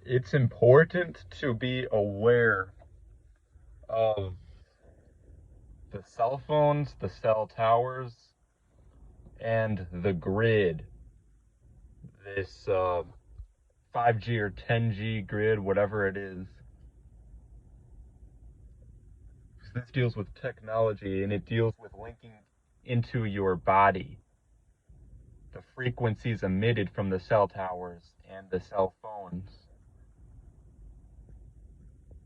It's important to be aware of the cell phones, the cell towers, and the grid. This 5G or 10G grid, whatever it is. This deals with technology and it deals with linking into your body. The frequencies emitted from the cell towers and the cell phones,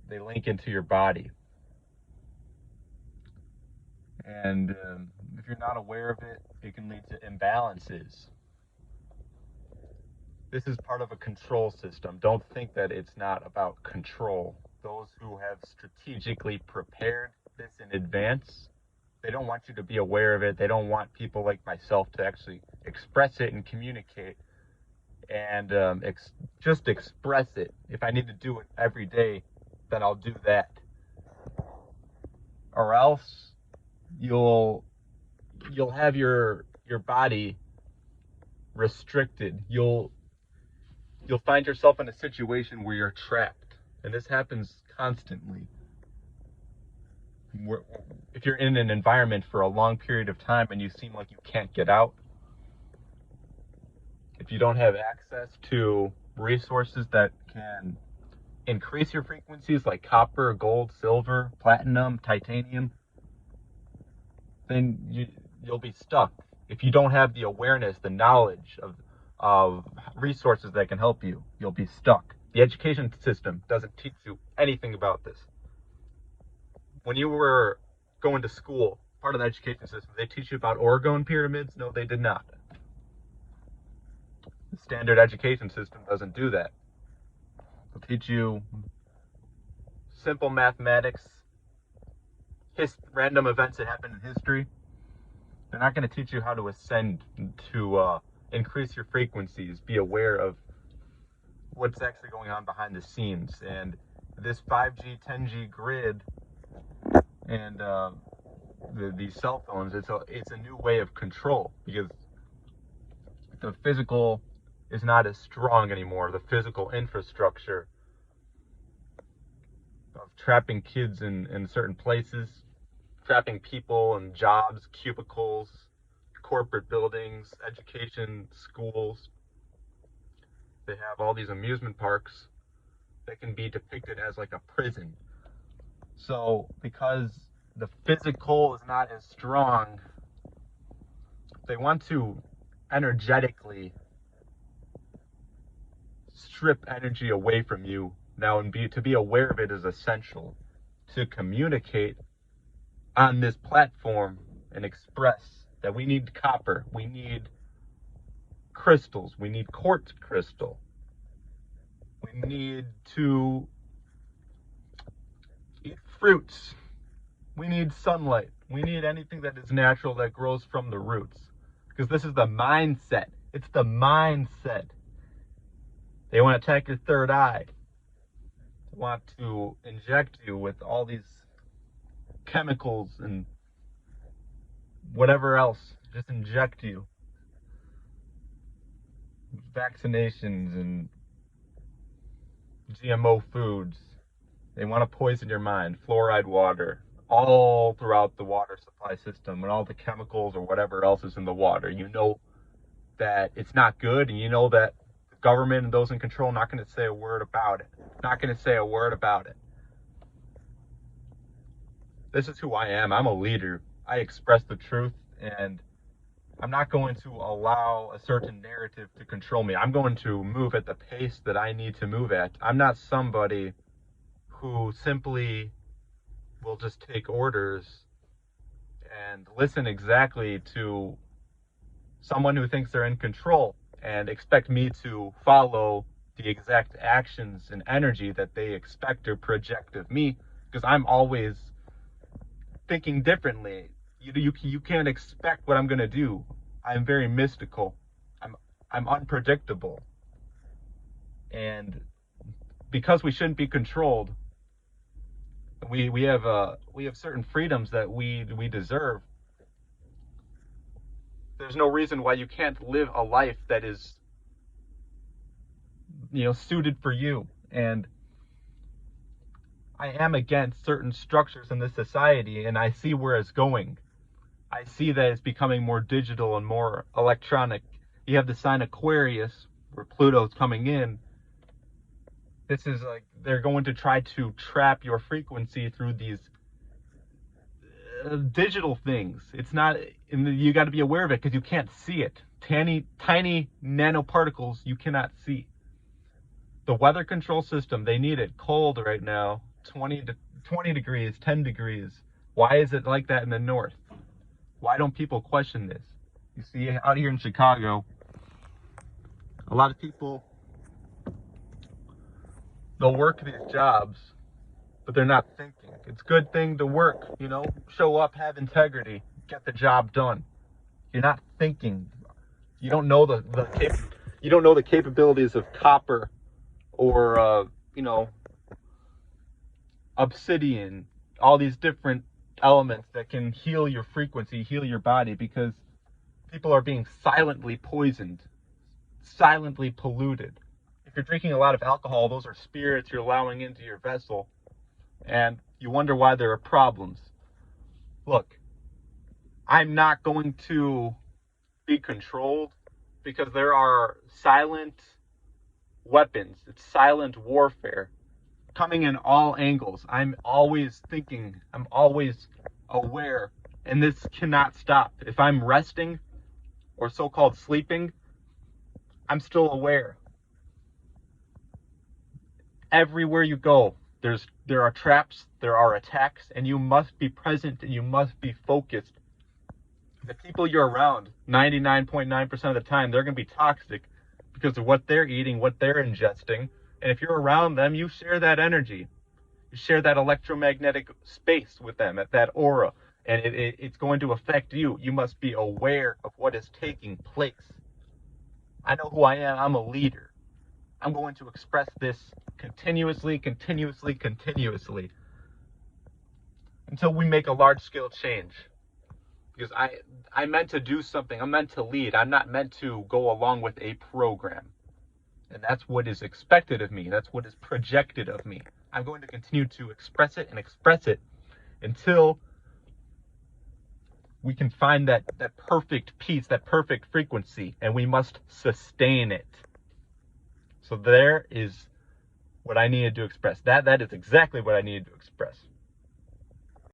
they link into your body. And if you're not aware of it, it can lead to imbalances. This is part of a control system. Don't think that it's not about control. Those who have strategically prepared this in advance, they don't want you to be aware of it. They don't want people like myself to actually express it and communicate and just express it. If I need to do it every day, then I'll do that. Or else you'll have your body restricted. You'll find yourself in a situation where you're trapped, and this happens constantly. If you're in an environment for a long period of time and you seem like you can't get out, if you don't have access to resources that can increase your frequencies like copper, gold, silver, platinum, titanium, then you'll be stuck. If you don't have the awareness, the knowledge of resources that can help you, you'll be stuck. The education system doesn't teach you anything about this. When you were going to school, part of the education system, they teach you about orgone pyramids? No, they did not. The standard education system doesn't do that. They'll teach you simple mathematics, random events that happen in history. They're not going to teach you how to ascend, to increase your frequencies, be aware of what's actually going on behind the scenes. And this 5G, 10G grid and these cell phones, it's a new way of control, because the physical is not as strong anymore. The physical infrastructure of trapping kids in certain places, trapping people in jobs, cubicles, corporate buildings, education, schools. They have all these amusement parks that can be depicted as like a prison. So because the physical is not as strong, they want to energetically strip energy away from you now, and to be aware of it is essential to communicate on this platform and express that we need copper, we need crystals, we need quartz crystal, we need to eat fruits, we need sunlight, we need anything that is natural that grows from the roots, because this is the mindset. It's the mindset. They want to attack your third eye. They want to inject you with all these chemicals and whatever else. Just inject you. Vaccinations and GMO foods. They want to poison your mind. Fluoride water. All throughout the water supply system, and all the chemicals or whatever else is in the water. You know that it's not good, and you know that the government and those in control are not going to say a word about it. Not going to say a word about it. This is who I am. I'm a leader. I express the truth, and I'm not going to allow a certain narrative to control me. I'm going to move at the pace that I need to move at. I'm not somebody who simply will just take orders and listen exactly to someone who thinks they're in control and expect me to follow the exact actions and energy that they expect or project of me, because I'm always thinking differently. You can't expect what I'm going to do. I'm very mystical. I'm unpredictable. And because we shouldn't be controlled, we have certain freedoms that we deserve. There's no reason why you can't live a life that is suited for you. And I am against certain structures in this society, and I see where it's going. I see that it's becoming more digital and more electronic. You have the sign Aquarius, where Pluto's coming in. This is like they're going to try to trap your frequency through these digital things. It's not, you got to be aware of it because you can't see it. Tiny nanoparticles you cannot see. The weather control system, they need it cold right now, 20 degrees, 10 degrees. Why is it like that in the north? Why don't people question this? You see, out here in Chicago, a lot of people, they'll work these jobs, but they're not thinking. It's a good thing to work, show up, have integrity, get the job done. You're not thinking. You don't know you don't know the capabilities of copper or obsidian, all these different elements that can heal your frequency, heal your body, because people are being silently poisoned, silently polluted. If you're drinking a lot of alcohol, those are spirits you're allowing into your vessel, and you wonder why there are problems. Look, I'm not going to be controlled because there are silent weapons. It's silent warfare coming in all angles. I'm always thinking, I'm always aware, and this cannot stop. If I'm resting or so-called sleeping, I'm still aware. Everywhere you go, there are traps, there are attacks, and you must be present and you must be focused. The people you're around, 99.9% of the time, they're going to be toxic because of what they're eating, what they're ingesting. And if you're around them, you share that energy. You share that electromagnetic space with them, at that aura, and it's going to affect you. You must be aware of what is taking place. I know who I am. I'm a leader. I'm going to express this continuously until we make a large-scale change. Because I meant to do something. I'm meant to lead. I'm not meant to go along with a program. And that's what is expected of me. That's what is projected of me. I'm going to continue to express it until we can find that perfect peace, that perfect frequency, and we must sustain it. So there is what I needed to express. That is exactly what I needed to express.